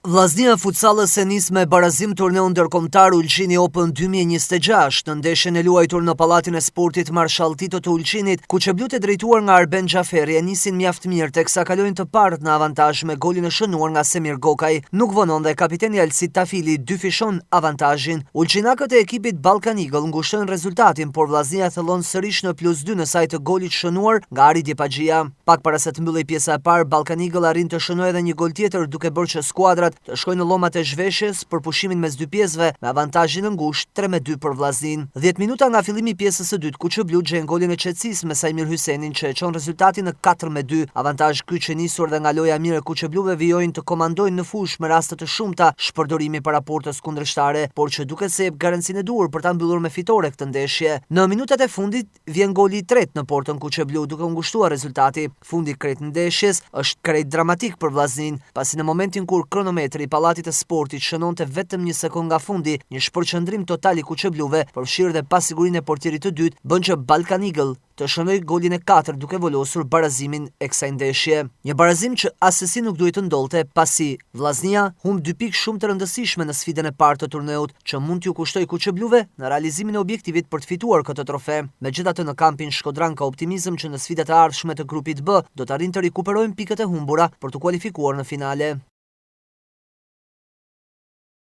Vllaznia futsalës e nis me barazim turneun ndërkombëtar Ulqini Open 2026 në ndeshjen e luajtur në Pallatin e Sportit Marshall Tito të Ulqinit, ku çeblut e drejtuar nga Arben Xhaferi e nisin mjaft mirë teksa kalojnë të parët në avantazh me golin e shënuar nga Semir Gokaj. Nuk vonon dhe kapiteni Alcid Tafili dy fishon avantazhin. Ulqinakët e ekipit Balkan Eagle ngushtojnë rezultatin, por vllaznia thellon sërish në +2 në saj të golit shënuar nga Aridi Paxhia. Pak para se të mbyllej pjesa e parë, Balkan Eagle arrin të shënojë edhe një gol tjetër duke bërë që skuadrat të shkojnë në llomat e zhveshjes për pushimin mes dy pjesëve me avantazhin në ngushtë 3-2 për vllaznin. 10 minuta nga fillimi i pjesës së dytë, Kuçeblu gjen golin e qetësisë me Sajmir Hysenin që e çon rezultatin në 4-2. Avantazh ky që nisur dhe nga loja mirë e Kuçebluve vijojnë të komandojnë në fushë me raste të shumta shpërdorimi para portës kundërshtare, por që duket se jep garancinë e duhur për ta mbyllur me fitore këtë ndeshje. Në minutat e fundit vjen goli i tretë në portën Kuçeblu duke u ngushtuar rezultati. Fundi krejt ndeshjes është krejt dramatik për vllaznin, pasi në momentin kur kronometri i Pallatit të Sportit shënonte vetëm një sekond nga fundi, një shpërqendrim total i Kuçebluve, përfshirë dhe pasigurinë e portierit të dytë, bën që Balkan Eagle të shënoj golin e 4 duke volosur barazimin e kësaj ndeshje. Një barazim që asesi nuk duhet të ndollte, pasi vllaznia humb 2 pikë shumë të rëndësishme në sfidën e parë të turneut, që mund t'ju kushtoj Kuçebluve në realizimin e objektivit për të fituar këtë trofe. Megjithatë, në kampin shkodran ka optimizëm që në sfidat e ardhshme të grupit B do të arrijnë të rikuperojnë pikët e humbura për të kualifikuar në finale.